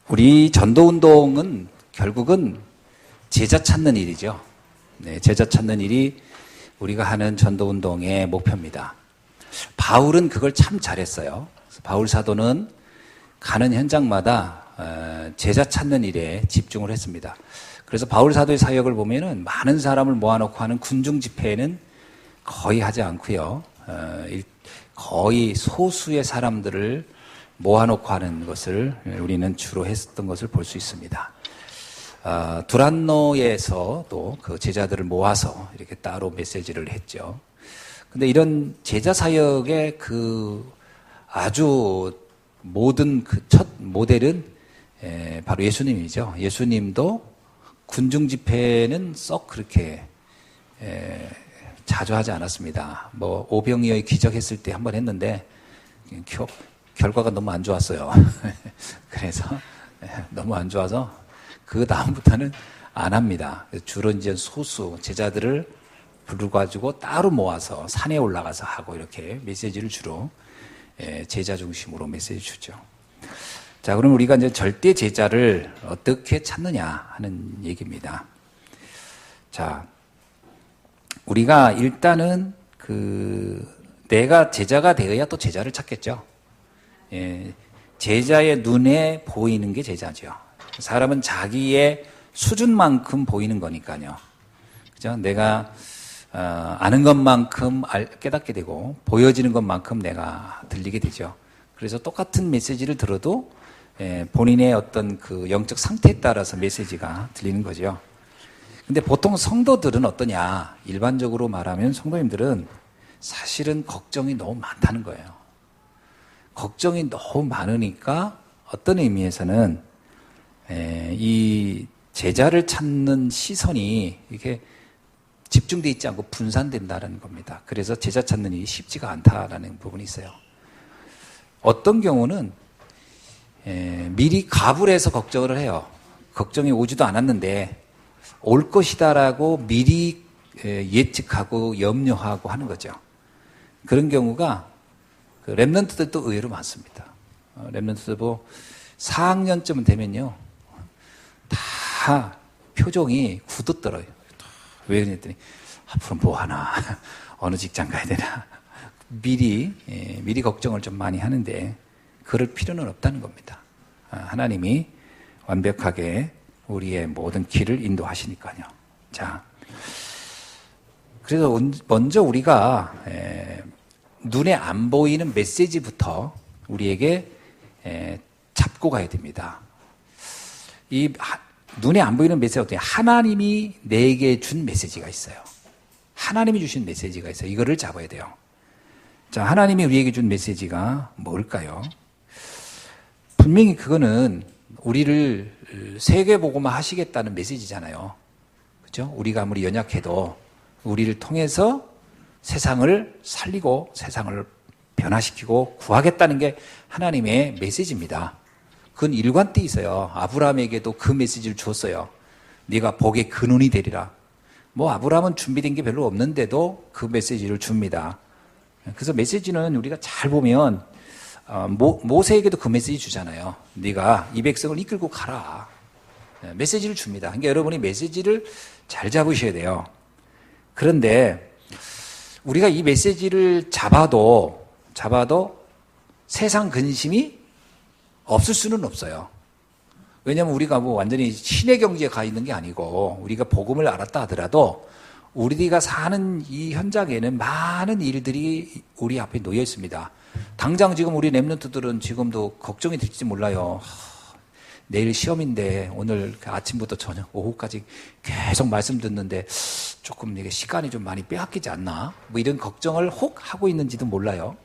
우리 전도운동은 결국은 제자 찾는 일이죠. 네, 제자 찾는 일이 우리가 하는 전도운동의 목표입니다. 바울은 그걸 참 잘했어요. 바울 사도는 가는 현장마다 제자 찾는 일에 집중을 했습니다. 그래서 바울 사도의 사역을 보면은 많은 사람을 모아놓고 하는 군중 집회는 거의 하지 않고요. 거의 소수의 사람들을 모아놓고 하는 것을 우리는 주로 했었던 것을 볼 수 있습니다. 두란노에서도 그 제자들을 모아서 이렇게 따로 메시지를 했죠. 근데 이런 제자 사역의 그 아주 모든 그 첫 모델은 바로 예수님이죠. 예수님도 군중 집회는 썩 그렇게 자주 하지 않았습니다. 뭐 오병이어의 기적했을 때 한번 했는데 결과가 너무 안 좋았어요. 그래서 너무 안 좋아서 그 다음부터는 안 합니다. 주로 이제 소수 제자들을 부르가지고 따로 모아서 산에 올라가서 하고 이렇게 메시지를 주로 제자 중심으로 메시지 주죠. 자, 그럼 우리가 이제 절대 제자를 어떻게 찾느냐 하는 얘기입니다. 자, 우리가 일단은 내가 제자가 되어야 또 제자를 찾겠죠. 제자의 눈에 보이는 게 제자죠. 사람은 자기의 수준만큼 보이는 거니까요. 그죠? 내가 아는 것만큼 깨닫게 되고 보여지는 것만큼 내가 들리게 되죠. 그래서 똑같은 메시지를 들어도 본인의 어떤 그 영적 상태에 따라서 메시지가 들리는 거죠. 근데 보통 성도들은 어떠냐? 일반적으로 말하면 성도님들은 사실은 걱정이 너무 많다는 거예요. 걱정이 너무 많으니까 어떤 의미에서는 이 제자를 찾는 시선이 이렇게 집중되어 있지 않고 분산된다는 겁니다. 그래서 제자 찾는 일이 쉽지가 않다라는 부분이 있어요. 어떤 경우는 미리 갑을 해서 걱정을 해요. 걱정이 오지도 않았는데 올 것이다라고 미리 예측하고 염려하고 하는 거죠. 그런 경우가 랩런트들도 의외로 많습니다. 랩런트들 뭐 4학년쯤 되면요, 다 표정이 굳어떨어요. 왜 그랬더니 앞으로 뭐 하나, 어느 직장 가야 되나, 미리 걱정을 좀 많이 하는데 그럴 필요는 없다는 겁니다. 하나님이 완벽하게 우리의 모든 길을 인도하시니까요. 자, 그래서 먼저 우리가 눈에 안 보이는 메시지부터 우리에게 잡고 가야 됩니다. 이 눈에 안 보이는 메시지가 어떻게, 하나님이 내게 준 메시지가 있어요. 하나님이 주신 메시지가 있어요. 이거를 잡아야 돼요. 자, 하나님이 우리에게 준 메시지가 뭘까요? 분명히 그거는 우리를 세계복음화 하시겠다는 메시지잖아요. 그렇죠? 우리가 아무리 연약해도 우리를 통해서 세상을 살리고 세상을 변화시키고 구하겠다는 게 하나님의 메시지입니다. 그건 일관돼 있어요. 아브라함에게도 그 메시지를 주었어요. 네가 복의 근원이 되리라. 뭐 아브라함은 준비된 게 별로 없는데도 그 메시지를 줍니다. 그래서 메시지는 우리가 잘 보면 모세에게도 그 메시지 주잖아요. 네가 이 백성을 이끌고 가라. 메시지를 줍니다. 그러니까 여러분이 메시지를 잘 잡으셔야 돼요. 그런데 우리가 이 메시지를 잡아도 세상 근심이 없을 수는 없어요. 왜냐하면 우리가 뭐 완전히 신의 경지에 가 있는 게 아니고 우리가 복음을 알았다 하더라도 우리가 사는 이 현장에는 많은 일들이 우리 앞에 놓여 있습니다. 당장 지금 우리 랩런트들은 지금도 걱정이 될지 몰라요. 내일 시험인데 오늘 아침부터 저녁 오후까지 계속 말씀 듣는데 조금 이게 시간이 좀 많이 빼앗기지 않나? 뭐 이런 걱정을 혹 하고 있는지도 몰라요.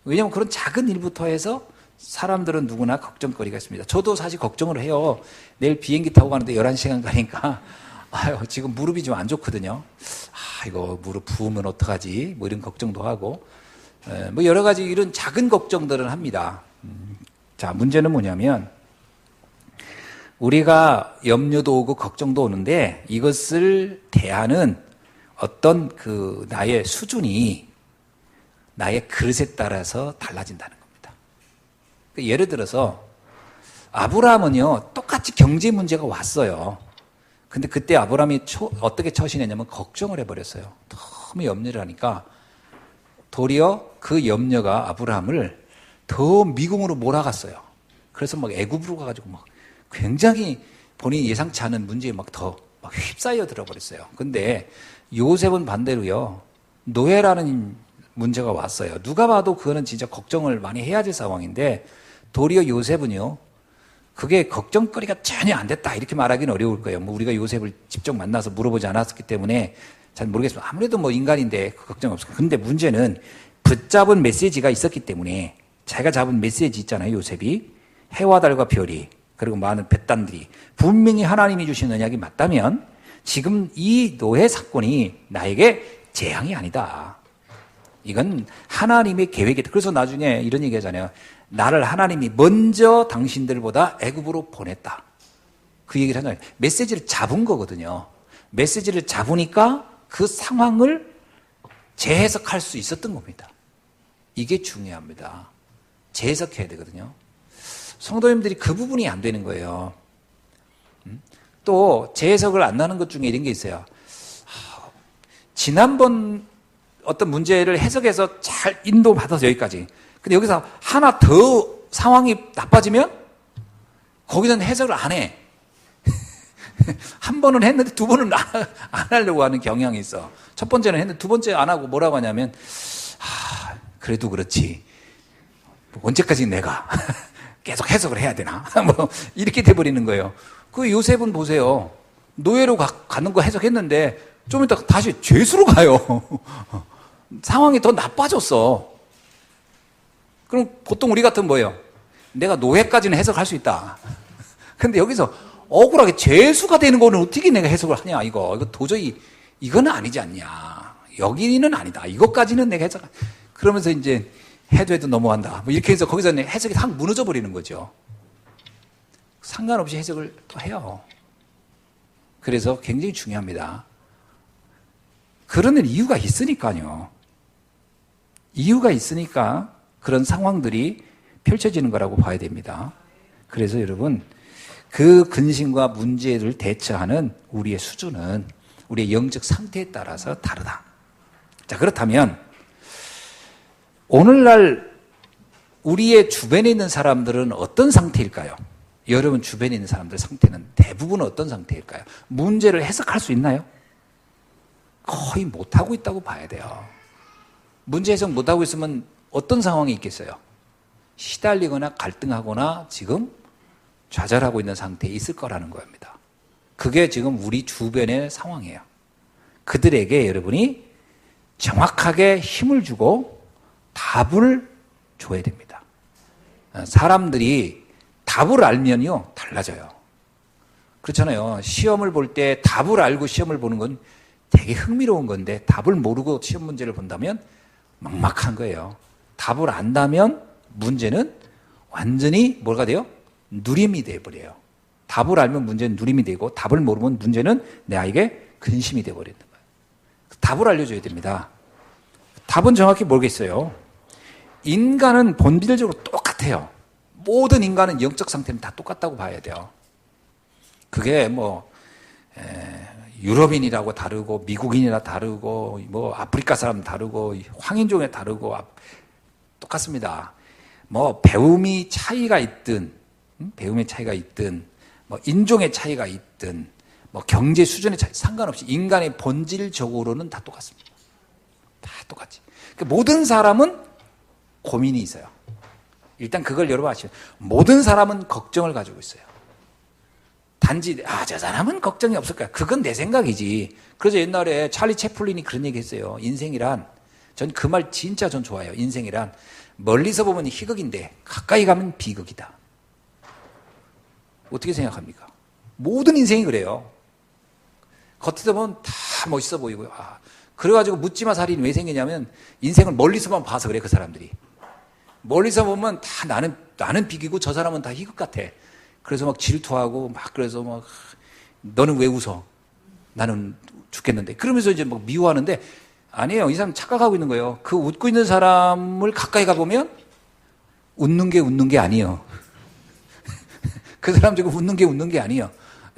왜냐하면 그런 작은 일부터 해서 사람들은 누구나 걱정거리가 있습니다. 저도 사실 걱정을 해요. 내일 비행기 타고 가는데 11시간 가니까 지금 무릎이 좀 안 좋거든요. 이거 무릎 부으면 어떡하지? 뭐 이런 걱정도 하고 뭐 여러 가지 이런 작은 걱정들은 합니다. 자, 문제는 뭐냐면 우리가 염려도 오고 걱정도 오는데 이것을 대하는 어떤 나의 수준이 나의 그릇에 따라서 달라진다는 겁니다. 예를 들어서 아브라함은요, 똑같이 경제 문제가 왔어요. 근데 그때 아브라함이 어떻게 처신했냐면 걱정을 해버렸어요. 너무 염려를 하니까 도리어 그 염려가 아브라함을 더 미궁으로 몰아갔어요. 그래서 막 애굽으로 가가지고 막 굉장히 본인이 예상치 않은 문제에 막 휩싸여 들어버렸어요. 근데 요셉은 반대로요, 노예라는 문제가 왔어요. 누가 봐도 그거는 진짜 걱정을 많이 해야 될 상황인데 도리어 요셉은요, 그게 걱정거리가 전혀 안 됐다 이렇게 말하기는 어려울 거예요. 뭐 우리가 요셉을 직접 만나서 물어보지 않았기 때문에 잘 모르겠지만 아무래도 뭐 인간인데 걱정 없어요. 근데 문제는 붙잡은 메시지가 있었기 때문에 자기가 잡은 메시지 있잖아요. 요셉이 해와 달과 별이 그리고 많은 벳단들이 분명히 하나님이 주신 언약이 맞다면 지금 이 노예 사건이 나에게 재앙이 아니다. 이건 하나님의 계획이다. 그래서 나중에 이런 얘기 하잖아요. 나를 하나님이 먼저 당신들보다 애굽으로 보냈다. 그 얘기를 하잖아요. 메시지를 잡은 거거든요. 메시지를 잡으니까 그 상황을 재해석할 수 있었던 겁니다. 이게 중요합니다. 재해석해야 되거든요. 성도님들이 그 부분이 안 되는 거예요. 또 재해석을 안 나는 것 중에 이런 게 있어요. 지난번 어떤 문제를 해석해서 잘 인도받아서 여기까지. 근데 여기서 하나 더 상황이 나빠지면 거기서는 해석을 안 해. 한 번은 했는데 두 번은 안 하려고 하는 경향이 있어. 첫 번째는 했는데 두 번째 안 하고 뭐라고 하냐면 그래도 그렇지. 언제까지 내가 계속 해석을 해야 되나? 뭐 이렇게 돼버리는 거예요. 그 요셉은 보세요. 노예로 가는 거 해석했는데 좀 이따 다시 죄수로 가요. 상황이 더 나빠졌어. 그럼 보통 우리 같은 뭐예요? 내가 노예까지는 해석할 수 있다. 근데 여기서 억울하게 죄수가 되는 거는 어떻게 내가 해석을 하냐, 이거 도저히, 이거는 아니지 않냐. 여기는 아니다. 이것까지는 내가 해석, 그러면서 이제 해도 넘어간다. 뭐 이렇게 해서 거기서 해석이 확 무너져 버리는 거죠. 상관없이 해석을 또 해요. 그래서 굉장히 중요합니다. 그러는 이유가 있으니까요. 이유가 있으니까 그런 상황들이 펼쳐지는 거라고 봐야 됩니다. 그래서 여러분, 그 근심과 문제를 대처하는 우리의 수준은 우리의 영적 상태에 따라서 다르다. 자, 그렇다면 오늘날 우리의 주변에 있는 사람들은 어떤 상태일까요? 여러분 주변에 있는 사람들 상태는 대부분 어떤 상태일까요? 문제를 해석할 수 있나요? 거의 못하고 있다고 봐야 돼요. 문제 해석 못하고 있으면 어떤 상황이 있겠어요? 시달리거나 갈등하거나 지금 좌절하고 있는 상태에 있을 거라는 겁니다. 그게 지금 우리 주변의 상황이에요. 그들에게 여러분이 정확하게 힘을 주고 답을 줘야 됩니다. 사람들이 답을 알면요, 달라져요. 그렇잖아요. 시험을 볼 때 답을 알고 시험을 보는 건 되게 흥미로운 건데 답을 모르고 시험 문제를 본다면 막막한 거예요. 답을 안다면 문제는 완전히 뭐가 돼요? 누림이 돼버려요. 답을 알면 문제는 누림이 되고 답을 모르면 문제는 나에게 근심이 돼버리는 거예요. 답을 알려줘야 됩니다. 답은 정확히 모르겠어요. 인간은 본질적으로 똑같아요. 모든 인간은 영적 상태는 다 똑같다고 봐야 돼요. 그게 뭐 유럽인이라고 다르고 미국인이라 다르고 뭐 아프리카 사람 다르고 황인종에 다르고 똑같습니다. 뭐 배움이 차이가 있든 뭐 인종의 차이가 있든 뭐 경제 수준의 차이 상관없이 인간의 본질적으로는 다 똑같습니다. 다 똑같이. 그러니까 모든 사람은 고민이 있어요. 일단 그걸 여러분 아시죠? 모든 사람은 걱정을 가지고 있어요. 단지 저 사람은 걱정이 없을 거야. 그건 내 생각이지. 그래서 옛날에 찰리 채플린이 그런 얘기 했어요. 인생이란, 전 그 말 진짜 전 좋아해요. 인생이란 멀리서 보면 희극인데 가까이 가면 비극이다. 어떻게 생각합니까? 모든 인생이 그래요. 겉에서 보면 다 멋있어 보이고요. 그래가지고 묻지마 살인이 왜 생기냐면 인생을 멀리서만 봐서 그래. 그 사람들이 멀리서 보면 다 나는 비기고 저 사람은 다 희극 같아. 그래서 막 질투하고 막 그래서 막 너는 왜 웃어? 나는 죽겠는데. 그러면서 이제 막 미워하는데 아니에요. 이 사람 착각하고 있는 거예요. 그 웃고 있는 사람을 가까이 가보면 웃는 게 아니에요. 그 사람 지금 웃는 게 아니에요.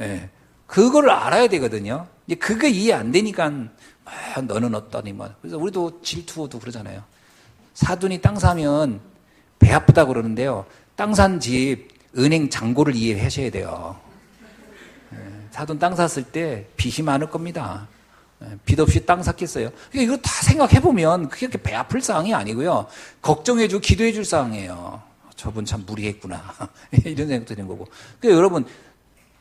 예. 그거를 알아야 되거든요. 이제 그게 이해 안 되니까 너는 어떠니 뭐. 그래서 우리도 질투도 그러잖아요. 사돈이 땅 사면 배 아프다 그러는데요. 땅 산 집 은행 잔고를 이해하셔야 돼요. 예. 사돈 땅 샀을 때 빚이 많을 겁니다. 빚 없이 땅 샀겠어요. 이거 다 생각해보면 그게 그렇게 배 아플 상황이 아니고요. 걱정해주고 기도해줄 상황이에요. 저분 참 무리했구나. 이런 생각도 드는 거고. 그러니까 여러분,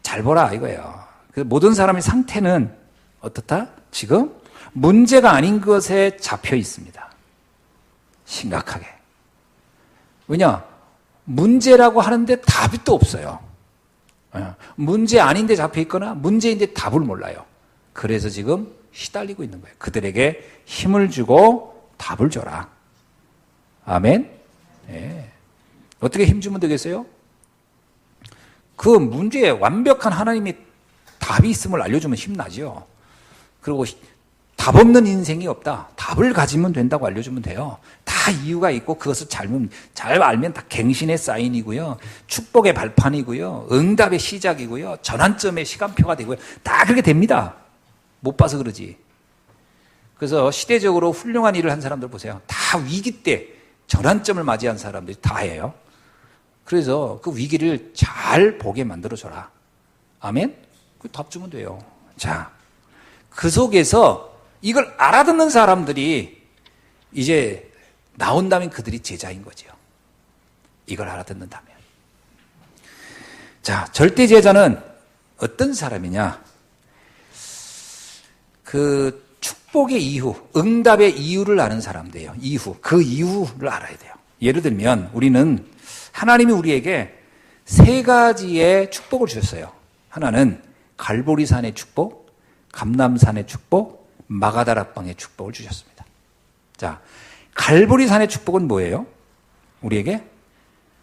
잘 보라 이거예요. 모든 사람의 상태는 어떻다? 지금 문제가 아닌 것에 잡혀 있습니다. 심각하게. 왜냐? 문제라고 하는데 답이 또 없어요. 문제 아닌데 잡혀 있거나 문제인데 답을 몰라요. 그래서 지금 시달리고 있는 거예요. 그들에게 힘을 주고 답을 줘라. 아멘? 네. 어떻게 힘주면 되겠어요? 그 문제에 완벽한 하나님의 답이 있음을 알려주면 힘나죠. 그리고 답 없는 인생이 없다. 답을 가지면 된다고 알려주면 돼요. 다 이유가 있고 그것을 잘 알면 다 갱신의 사인이고요. 축복의 발판이고요. 응답의 시작이고요. 전환점의 시간표가 되고요. 다 그렇게 됩니다. 못 봐서 그러지. 그래서 시대적으로 훌륭한 일을 한 사람들 보세요. 다 위기 때 전환점을 맞이한 사람들이 다예요. 그래서 그 위기를 잘 보게 만들어줘라. 아멘? 그 답 주면 돼요. 자, 그 속에서 이걸 알아듣는 사람들이 이제 나온다면 그들이 제자인 거죠. 이걸 알아듣는다면. 자, 절대 제자는 어떤 사람이냐? 그 축복의 이유, 응답의 이유를 아는 사람들이에요. 그 이유를 알아야 돼요. 예를 들면 우리는 하나님이 우리에게 세 가지의 축복을 주셨어요. 하나는 갈보리산의 축복, 감람산의 축복, 마가다락방의 축복을 주셨습니다. 자, 갈보리산의 축복은 뭐예요? 우리에게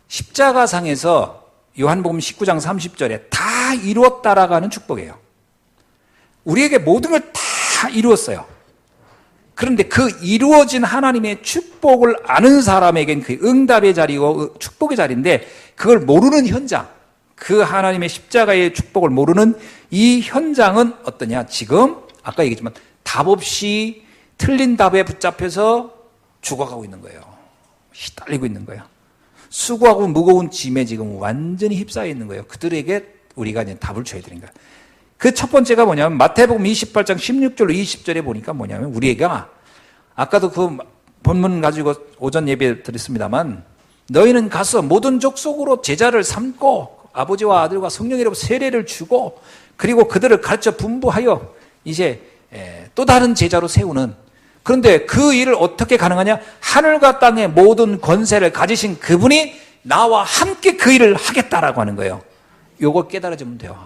십자가상에서 요한복음 19장 30절에 다 이루었다라고 하는 축복이에요. 우리에게 모든 걸 다 이루었어요. 그런데 그 이루어진 하나님의 축복을 아는 사람에겐 그 응답의 자리고 축복의 자리인데 그걸 모르는 현장, 그 하나님의 십자가의 축복을 모르는 이 현장은 어떠냐? 지금 아까 얘기했지만 답 없이 틀린 답에 붙잡혀서 죽어가고 있는 거예요. 시달리고 있는 거예요. 수고하고 무거운 짐에 지금 완전히 휩싸여 있는 거예요. 그들에게 우리가 이제 답을 줘야 되는 거예요. 그 첫 번째가 뭐냐면 마태복음 28장 16절로 20절에 보니까 뭐냐면 우리가 아까도 그 본문 가지고 오전 예배 드렸습니다만 너희는 가서 모든 족속으로 제자를 삼고 아버지와 아들과 성령의 이름으로 세례를 주고 그리고 그들을 가르쳐 분부하여 이제 또 다른 제자로 세우는 그런데 그 일을 어떻게 가능하냐? 하늘과 땅의 모든 권세를 가지신 그분이 나와 함께 그 일을 하겠다라고 하는 거예요. 요거 깨달아지면 돼요.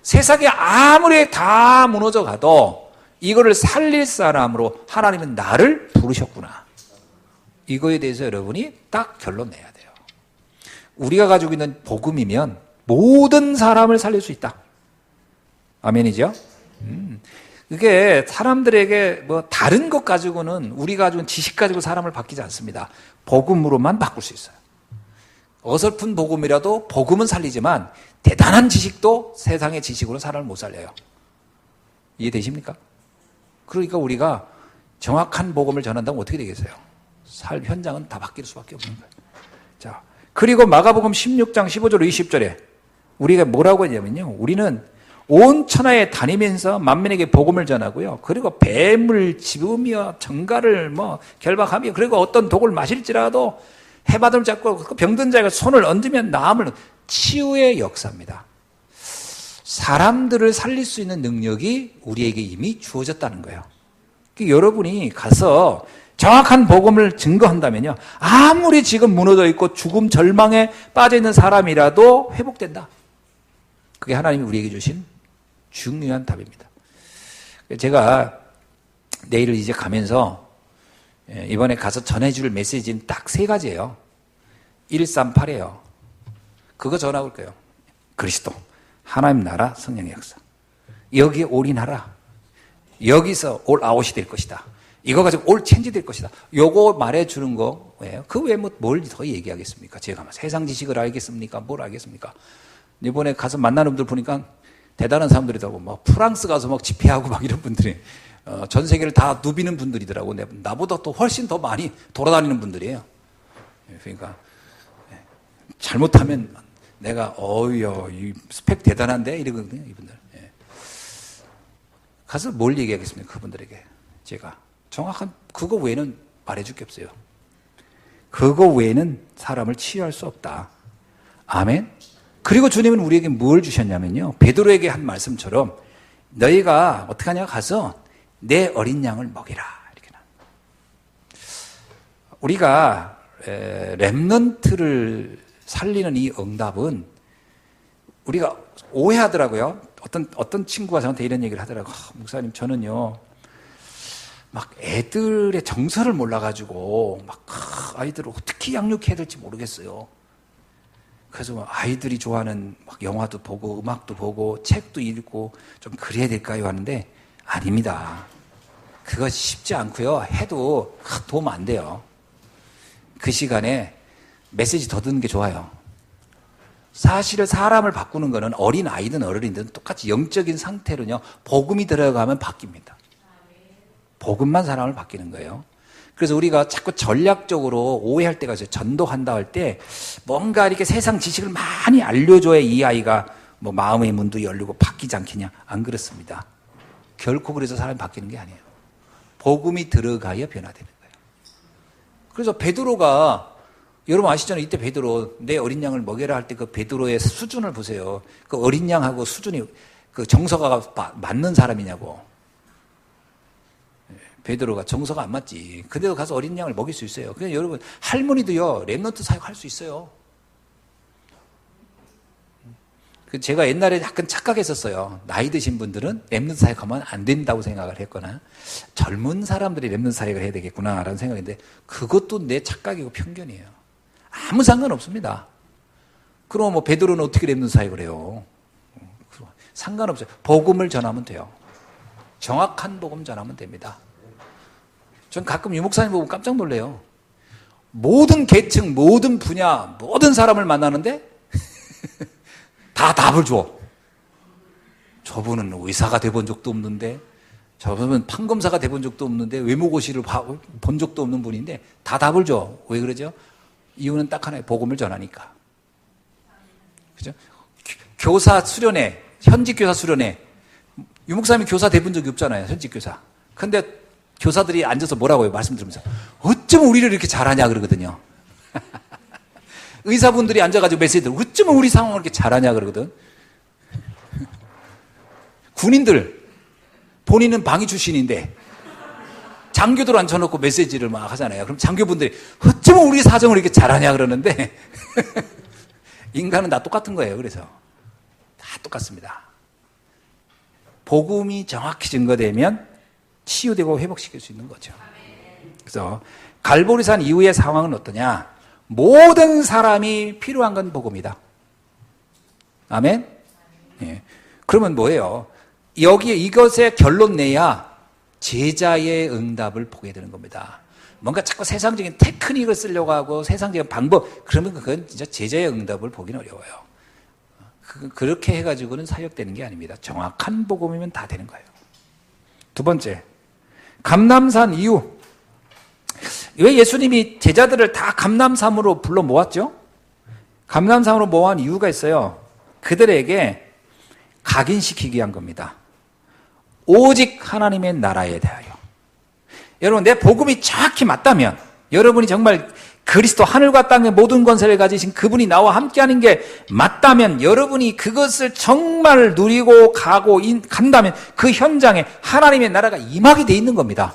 세상에 아무리 다 무너져 가도 이거를 살릴 사람으로 하나님은 나를 부르셨구나. 이거에 대해서 여러분이 딱 결론 내야 돼요. 우리가 가지고 있는 복음이면 모든 사람을 살릴 수 있다. 아멘이죠? 그게 사람들에게 뭐 다른 것 가지고는 우리가 가지고 지식 가지고 사람을 바뀌지 않습니다. 복음으로만 바꿀 수 있어요. 어설픈 복음이라도 복음은 살리지만 대단한 지식도 세상의 지식으로 사람을 못 살려요. 이해되십니까? 그러니까 우리가 정확한 복음을 전한다면 어떻게 되겠어요? 삶 현장은 다 바뀔 수밖에 없는 거예요. 자, 그리고 마가복음 16장 15절 20절에 우리가 뭐라고 하냐면요. 우리는 온 천하에 다니면서 만민에게 복음을 전하고요. 그리고 뱀을 집으며 정갈을 결박하며 그리고 어떤 독을 마실지라도 해바들 잡고 병든 자가 손을 얹으면 나음을 치유의 역사입니다. 사람들을 살릴 수 있는 능력이 우리에게 이미 주어졌다는 거예요. 여러분이 가서 정확한 복음을 증거한다면요. 아무리 지금 무너져 있고 죽음 절망에 빠져 있는 사람이라도 회복된다. 그게 하나님이 우리에게 주신 중요한 답입니다. 제가 내일을 이제 가면서 이번에 가서 전해줄 메시지는 딱 세 가지예요. 138이에요. 그거 전하고 올 거예요. 그리스도, 하나님 나라, 성령의 역사. 여기에 올인하라. 여기서 올 아웃이 될 것이다. 이거 가지고 올 체인지 될 것이다. 요거 말해주는 거 왜요? 그 외에 뭘 더 얘기하겠습니까? 제가 세상 지식을 알겠습니까? 뭘 알겠습니까? 이번에 가서 만나는 분들 보니까 대단한 사람들이더라고. 막 프랑스 가서 막 집회하고 막 이런 분들이 전 세계를 다 누비는 분들이더라고. 나보다 또 훨씬 더 많이 돌아다니는 분들이에요. 그러니까 잘못하면 내가 어이야 이 스펙 대단한데 이러거든요. 이분들. 가서 뭘 얘기하겠습니까? 그분들에게 제가 정확한 그거 외에는 말해줄 게 없어요. 그거 외에는 사람을 치유할 수 없다. 아멘. 그리고 주님은 우리에게 뭘 주셨냐면요. 베드로에게 한 말씀처럼 너희가 어떻게 하냐 가서 내 어린 양을 먹이라. 이렇게 나. 우리가 렘넌트를 살리는 이 응답은 우리가 오해하더라고요. 어떤 친구가 저한테 이런 얘기를 하더라고요. 목사님 저는요. 막 애들의 정서를 몰라가지고 막 아이들을 어떻게 양육해야 될지 모르겠어요. 그래서 막 아이들이 좋아하는 막 영화도 보고 음악도 보고 책도 읽고 좀 그래야 될까요? 하는데 아닙니다. 그거 쉽지 않고요. 해도 도움 안 돼요. 그 시간에 메시지 더 듣는 게 좋아요. 사실은 사람을 바꾸는 거는 어린 아이든 어른이든 똑같이 영적인 상태로요. 복음이 들어가면 바뀝니다. 복음만 사람을 바뀌는 거예요. 그래서 우리가 자꾸 전략적으로 오해할 때가 있어요. 전도한다 할 때 뭔가 이렇게 세상 지식을 많이 알려줘야 이 아이가 뭐 마음의 문도 열리고 바뀌지 않겠냐. 안 그렇습니다. 결코 그래서 사람이 바뀌는 게 아니에요. 복음이 들어가야 변화되는 거예요. 그래서 베드로가 여러분 아시잖아요. 이때 베드로 내 어린 양을 먹여라 할 때 그 베드로의 수준을 보세요. 그 어린 양하고 수준이 그 정서가 맞는 사람이냐고. 베드로가 정서가 안 맞지. 근데도 가서 어린 양을 먹일 수 있어요. 그냥 여러분 할머니도요 렘넌트 사역할 수 있어요. 제가 옛날에 약간 착각했었어요. 나이 드신 분들은 렘넌트 사역하면 안 된다고 생각을 했거나 젊은 사람들이 렘넌트 사역을 해야 되겠구나라는 생각인데 그것도 내 착각이고 편견이에요. 아무 상관없습니다. 그럼 뭐 베드로는 어떻게 렘넌트 사역을 해요? 상관없어요. 복음을 전하면 돼요. 정확한 복음 전하면 됩니다. 전 가끔 유목사님 보고 깜짝 놀래요. 모든 계층, 모든 분야, 모든 사람을 만나는데 다 답을 줘. 저분은 의사가 돼본 적도 없는데 저분은 판검사가 돼본 적도 없는데 외모고시를 본 적도 없는 분인데 다 답을 줘. 왜 그러죠? 이유는 딱 하나예요. 복음을 전하니까. 그죠? 교사 수련회, 현직 교사 수련회. 유목사님이 교사 돼본 적이 없잖아요. 현직 교사. 근데 교사들이 앉아서 뭐라고 해요? 말씀 들으면서 어쩌면 우리를 이렇게 잘하냐 그러거든요. 의사분들이 앉아가지고 메시지 들고 어쩌면 우리 상황을 이렇게 잘하냐 그러거든. 군인들 본인은 방위 출신인데 장교들 앉혀놓고 메시지를 막 하잖아요. 그럼 장교분들이 어쩌면 우리 사정을 이렇게 잘하냐 그러는데 인간은 다 똑같은 거예요. 그래서 다 똑같습니다. 복음이 정확히 증거되면 치유되고 회복시킬 수 있는 거죠. 그래서 갈보리산 이후의 상황은 어떠냐? 모든 사람이 필요한 건 복음이다. 아멘? 예. 그러면 뭐예요? 여기에 이것의 결론 내야 제자의 응답을 보게 되는 겁니다. 뭔가 자꾸 세상적인 테크닉을 쓰려고 하고 세상적인 방법, 그러면 그건 진짜 제자의 응답을 보기는 어려워요. 그렇게 해가지고는 사역되는 게 아닙니다. 정확한 복음이면 다 되는 거예요. 두 번째, 감람산 이후. 왜 예수님이 제자들을 다 감람산으로 불러 모았죠? 감람산으로 모아온 이유가 있어요. 그들에게 각인시키기 위한 겁니다. 오직 하나님의 나라에 대하여. 여러분, 내 복음이 정확히 맞다면, 여러분이 정말 그리스도 하늘과 땅의 모든 권세를 가지신 그분이 나와 함께하는 게 맞다면, 여러분이 그것을 정말 누리고 간다면 그 현장에 하나님의 나라가 임하게 돼 있는 겁니다.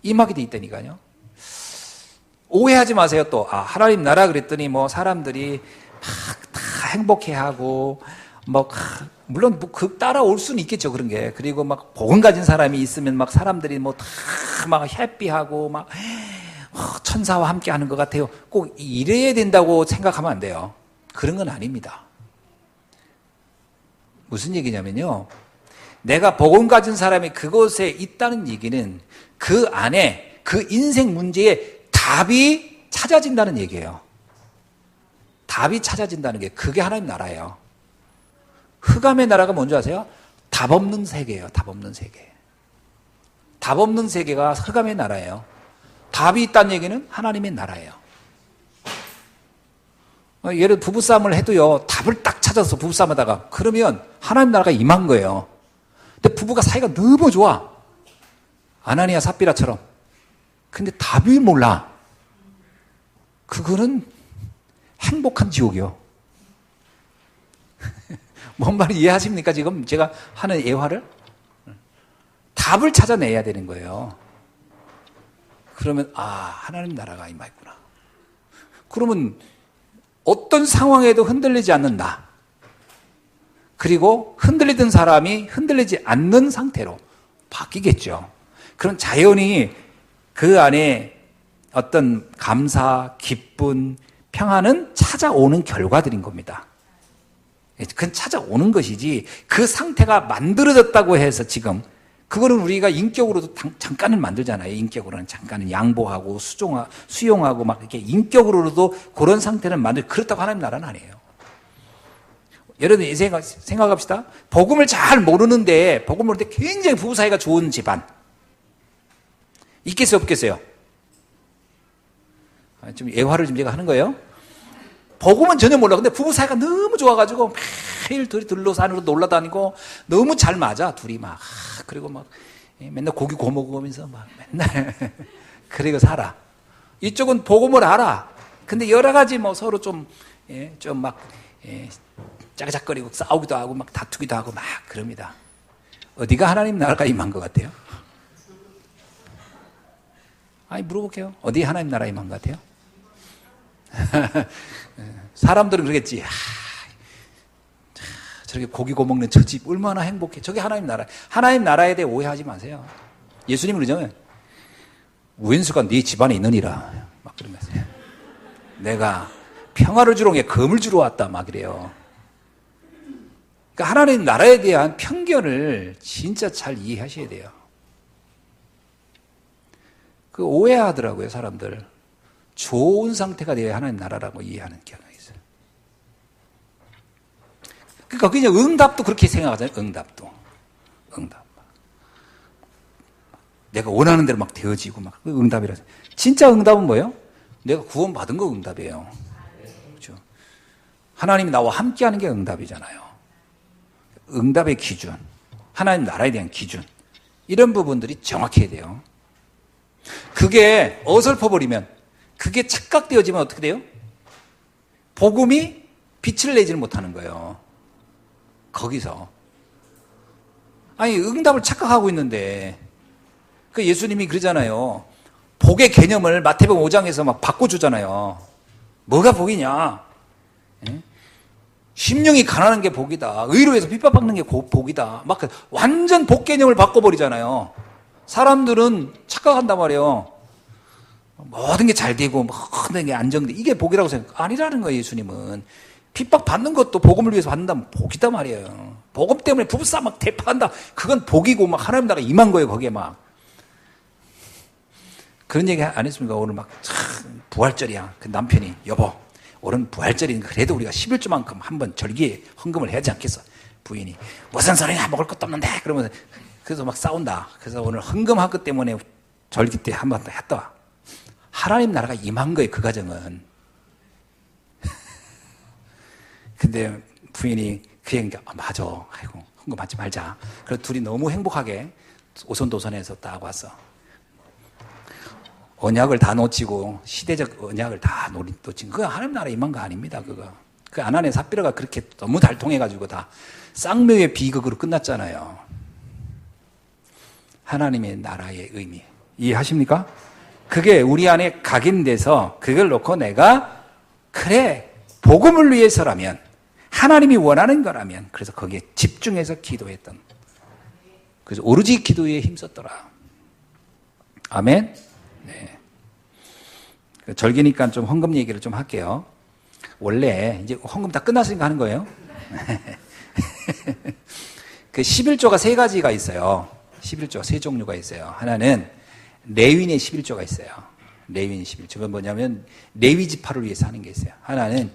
임하게 돼 있다니까요. 오해하지 마세요. 또 하나님 나라 그랬더니 뭐 사람들이 막 다 행복해하고 물론 그 따라올 수는 있겠죠, 그런 게. 그리고 막 복음 가진 사람이 있으면 막 사람들이 뭐 다 막 해피하고 막 천사와 함께 하는 것 같아요. 꼭 이래야 된다고 생각하면 안 돼요. 그런 건 아닙니다. 무슨 얘기냐면요. 내가 복음 가진 사람이 그곳에 있다는 얘기는 그 안에 그 인생 문제에 답이 찾아진다는 얘기예요. 답이 찾아진다는 게 그게 하나님 나라예요. 흑암의 나라가 뭔지 아세요? 답 없는 세계예요. 답 없는 세계. 답 없는 세계가 흑암의 나라예요. 답이 있다는 얘기는 하나님의 나라예요. 예를 들어 부부싸움을 해도요, 답을 딱 찾아서 부부싸움 하다가 그러면 하나님 나라가 임한 거예요. 근데 부부가 사이가 너무 좋아. 아나니아 삽비라처럼. 근데 답이 몰라. 그거는 행복한 지옥이요. 뭔 말인지 이해하십니까? 지금 제가 하는 예화를? 답을 찾아내야 되는 거예요. 그러면 하나님 나라가 임했구나. 그러면 어떤 상황에도 흔들리지 않는 나, 그리고 흔들리던 사람이 흔들리지 않는 상태로 바뀌겠죠. 그럼 자연히 그 안에 어떤 감사, 기쁨, 평안은 찾아오는 결과들인 겁니다. 그건 찾아오는 것이지 그 상태가 만들어졌다고 해서 지금 그거는 우리가 인격으로도 잠깐은 만들잖아요. 인격으로는 잠깐은 양보하고 수용하고 막 이렇게 인격으로도 그런 상태는 그렇다고 하나님 나라는 아니에요. 여러분 생각합시다. 복음을 잘 모르는데 굉장히 부부 사이가 좋은 집안 있겠어요, 없겠어요? 좀 예화를 좀 제가 하는 거예요. 복음은 전혀 몰라. 근데 부부 사이가 너무 좋아가지고 매일 둘이 들로산으로 놀러다니고 너무 잘 맞아, 둘이 막. 그리고 막 맨날 고기 구워 먹으면서 막 맨날 그리고 살아. 이쪽은 복음을 알아. 근데 여러 가지 서로 좀 막 짜작거리고 싸우기도 하고 막 다투기도 하고 막 그럽니다. 어디가 하나님 나라가 임한 것 같아요? 물어볼게요. 어디 하나님 나라 임한 것 같아요? 사람들은 그러겠지. 저렇게 고기 구워 먹는 저 집 얼마나 행복해. 저게 하나님 나라. 하나님 나라에 대해 오해하지 마세요. 예수님은 그러잖아요. 우연수가 네 집안에 있느니라. 막 그러면서 내가 평화를 주러 온 게 검을 주러 왔다. 막 이래요. 그러니까 하나님 나라에 대한 편견을 진짜 잘 이해하셔야 돼요. 그 오해하더라고요, 사람들. 좋은 상태가 되어야 하나님 나라라고 이해하는 경향이 있어요. 그러니까 그냥 응답도 그렇게 생각하잖아요. 응답. 내가 원하는 대로 막 되어지고 막 응답이라서. 진짜 응답은 뭐예요? 내가 구원받은 거 응답이에요. 그렇죠? 하나님이 나와 함께하는 게 응답이잖아요. 응답의 기준, 하나님 나라에 대한 기준, 이런 부분들이 정확해야 돼요. 그게 어설퍼버리면, 그게 착각되어지면 어떻게 돼요? 복음이 빛을 내지를 못하는 거예요. 거기서. 응답을 착각하고 있는데, 그 예수님이 그러잖아요. 복의 개념을 마태복음 5장에서 막 바꿔주잖아요. 뭐가 복이냐? 심령이 가난한 게 복이다. 의로해서 핍박받는 게 복이다. 막 완전 복 개념을 바꿔버리잖아요. 사람들은 착각한단 말이에요. 모든 게 잘 되고 모든 게 안정돼. 이게 복이라고 생각 아니라는 거예요. 예수님은. 핍박받는 것도 복음을 위해서 받는다면 복이다 말이에요. 복음 때문에 부부싸움 막 대파한다. 그건 복이고 막 하나님 나라가 임한 거예요. 거기에 막. 그런 얘기 안 했습니까? 오늘 막 부활절이야. 그 남편이 여보 오늘 부활절이니까 그래도 우리가 11조만큼 한번 절기에 헌금을 해야지 않겠어. 부인이 무슨 소리냐 먹을 것도 없는데 그러면서 그래서 막 싸운다. 그래서 오늘 헌금한 것 때문에 절기 때 한번 했다. 하나님 나라가 임한 거예요. 그 가정은. 근데 부인이 그 얘기가 맞아. 아이고 헌금하지 말자. 그래서 둘이 너무 행복하게 오손도손해서 딱 왔어. 언약을 다 놓치고 시대적 언약을 다 놓친 그거 하나님 나라에 임한 거 아닙니다. 그거. 그 아나니아 삽비라가 그렇게 너무 잘 통해가지고 다 쌍묘의 비극으로 끝났잖아요. 하나님의 나라의 의미 이해하십니까? 그게 우리 안에 각인돼서 그걸 놓고 내가 그래 복음을 위해서라면 하나님이 원하는 거라면 그래서 거기에 집중해서 기도했던 그래서 오로지 기도에 힘썼더라. 아멘. 네. 절기니까 좀 헌금 얘기를 좀 할게요. 원래 이제 헌금 다 끝났으니까 하는 거예요. 그 11조가 세 가지가 있어요. 11조 세 종류가 있어요. 하나는 레위인의 11조가 있어요. 레위인 11조. 그건 뭐냐면 레위 지파를 위해서 하는 게 있어요. 하나는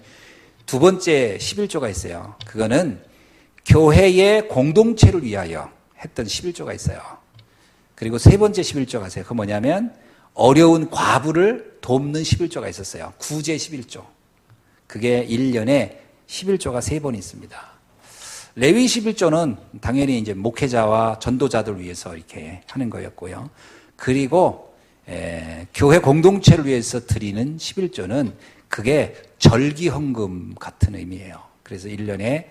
두 번째 11조가 있어요. 그거는 교회의 공동체를 위하여 했던 11조가 있어요. 그리고 세 번째 11조가 있어요. 그건 뭐냐면 어려운 과부를 돕는 11조가 있었어요. 구제 11조. 그게 1년에 11조가 3번 있습니다. 레위 11조는 당연히 이제 목회자와 전도자들 위해서 이렇게 하는 거였고요. 그리고 교회 공동체를 위해서 드리는 11조는 그게 절기헌금 같은 의미예요. 그래서 1년에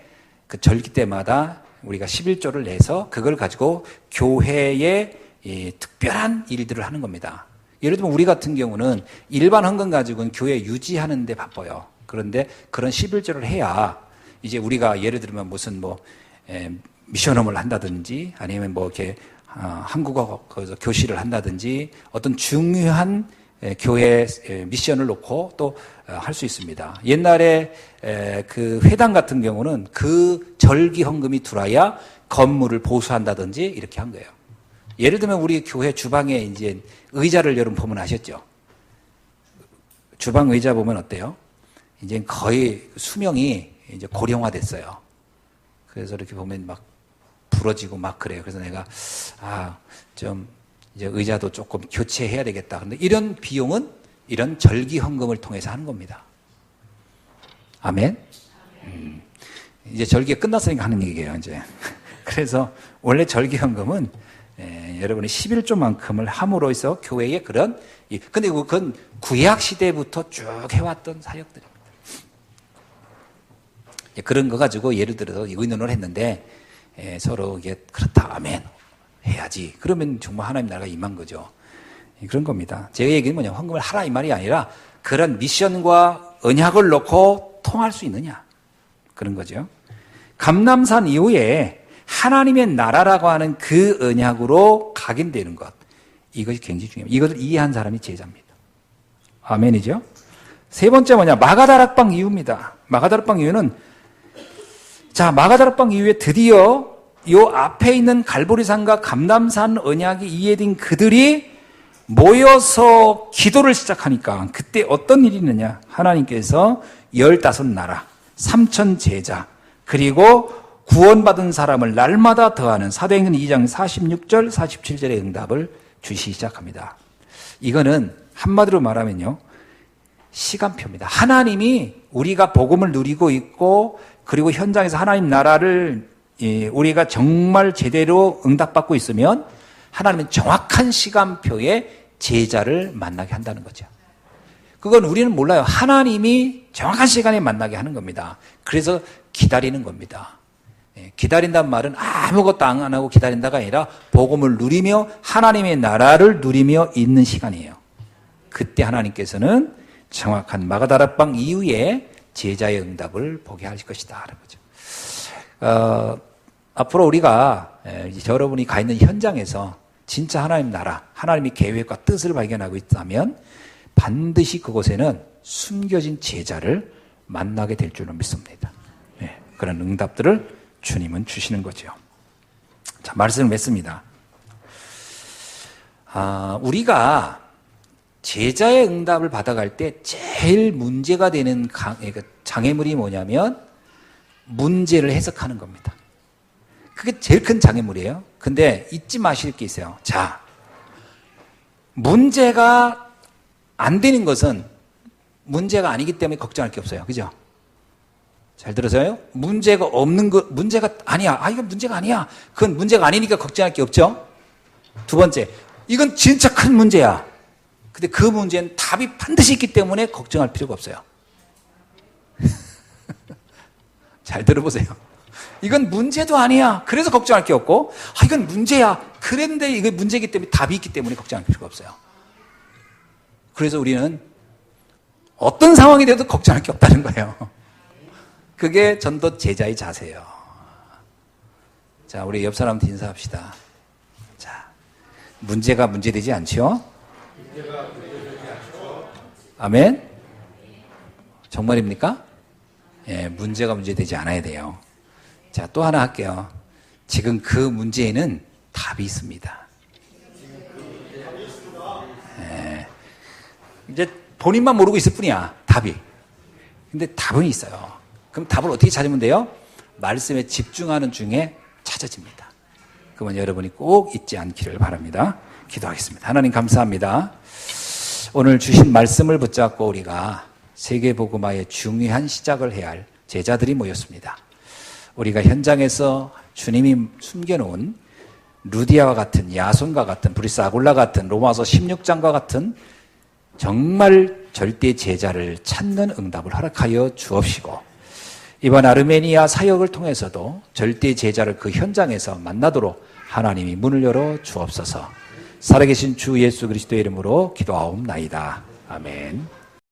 그 절기 때마다 우리가 11조를 내서 그걸 가지고 교회의 이 특별한 일들을 하는 겁니다. 예를 들면 우리 같은 경우는 일반 헌금 가지고는 교회 유지하는 데 바빠요. 그런데 그런 11조를 해야 이제 우리가 예를 들면 무슨 미션홈을 한다든지 아니면 이렇게 한국어 교실을 한다든지 어떤 중요한 교회 미션을 놓고 또 할 수 있습니다. 옛날에 그 회당 같은 경우는 그 절기 헌금이 들어야 건물을 보수한다든지 이렇게 한 거예요. 예를 들면 우리 교회 주방에 이제 의자를 여러분 보면 아셨죠? 주방 의자 보면 어때요? 이제 거의 수명이 이제 고령화됐어요. 그래서 이렇게 보면 막 부러지고 막 그래요. 그래서 내가 좀 이제 의자도 조금 교체해야 되겠다. 그런데 이런 비용은 이런 절기 헌금을 통해서 하는 겁니다. 아멘. 이제 절기가 끝났으니까 하는 얘기예요, 이제. 그래서 원래 절기 헌금은 여러분이 11조만큼을 함으로써 교회의 근데 그건 구약 시대부터 쭉 해왔던 사역들입니다. 그런 거 가지고 예를 들어서 의논을 했는데 서로 이게 그렇다, 아멘. 해야지. 그러면 정말 하나님 나라가 임한 거죠. 그런 겁니다. 제 얘기는 뭐냐, 헌금을 하라 이 말이 아니라 그런 미션과 언약을 놓고 통할 수 있느냐, 그런 거죠. 감람산 이후에 하나님의 나라라고 하는 그 언약으로 각인되는 것, 이것이 굉장히 중요합니다. 이것을 이해한 사람이 제자입니다. 아멘이죠. 세 번째 뭐냐, 마가다락방 이후입니다. 마가다락방 이후는 마가다락방 이후에 드디어 이 앞에 있는 갈보리산과 감람산 언약이 이해된 그들이 모여서 기도를 시작하니까 그때 어떤 일이 있느냐, 하나님께서 15나라 3천 제자 그리고 구원받은 사람을 날마다 더하는 사도행전 2장 46절 47절의 응답을 주시기 시작합니다. 이거는 한마디로 말하면요, 시간표입니다. 하나님이 우리가 복음을 누리고 있고 그리고 현장에서 하나님 나라를 우리가 정말 제대로 응답받고 있으면 하나님은 정확한 시간표에 제자를 만나게 한다는 거죠. 그건 우리는 몰라요. 하나님이 정확한 시간에 만나게 하는 겁니다. 그래서 기다리는 겁니다. 기다린다는 말은 아무것도 안 하고 기다린다가 아니라 복음을 누리며 하나님의 나라를 누리며 있는 시간이에요. 그때 하나님께서는 정확한 마가다락방 이후에 제자의 응답을 보게 하실 것이다 하는 거죠. 앞으로 우리가 여러분이 가 있는 현장에서 진짜 하나님 나라, 하나님의 계획과 뜻을 발견하고 있다면 반드시 그곳에는 숨겨진 제자를 만나게 될 줄로 믿습니다. 그런 응답들을 주님은 주시는 거죠. 자, 말씀을 맺습니다. 우리가 제자의 응답을 받아갈 때 제일 문제가 되는 장애물이 뭐냐면 문제를 해석하는 겁니다. 그게 제일 큰 장애물이에요. 근데 잊지 마실 게 있어요. 자, 문제가 안 되는 것은 문제가 아니기 때문에 걱정할 게 없어요. 그죠? 잘 들으세요? 문제가 없는 것, 문제가 아니야. 이건 문제가 아니야. 그건 문제가 아니니까 걱정할 게 없죠? 두 번째, 이건 진짜 큰 문제야. 근데 그 문제는 답이 반드시 있기 때문에 걱정할 필요가 없어요. 잘 들어보세요. 이건 문제도 아니야. 그래서 걱정할 게 없고, 이건 문제야. 그런데 이건 문제이기 때문에 답이 있기 때문에 걱정할 필요가 없어요. 그래서 우리는 어떤 상황이 돼도 걱정할 게 없다는 거예요. 그게 전도 제자의 자세예요. 자, 우리 옆 사람한테 인사합시다. 자, 문제가 문제되지 않죠? 아멘? 정말입니까? 문제가 문제되지 않아야 돼요. 자, 또 하나 할게요. 지금 그 문제에는 답이 있습니다. 이제 본인만 모르고 있을 뿐이야, 답이. 근데 답은 있어요. 그럼 답을 어떻게 찾으면 돼요? 말씀에 집중하는 중에 찾아집니다. 그러면 여러분이 꼭 잊지 않기를 바랍니다. 기도하겠습니다. 하나님 감사합니다. 오늘 주신 말씀을 붙잡고 우리가 세계복음화의 중요한 시작을 해야 할 제자들이 모였습니다. 우리가 현장에서 주님이 숨겨놓은 루디아와 같은, 야손과 같은, 브리스아굴라 같은, 로마서 16장과 같은 정말 절대 제자를 찾는 응답을 허락하여 주옵시고, 이번 아르메니아 사역을 통해서도 절대 제자를 그 현장에서 만나도록 하나님이 문을 열어 주옵소서. 살아계신 주 예수 그리스도의 이름으로 기도하옵나이다. 아멘.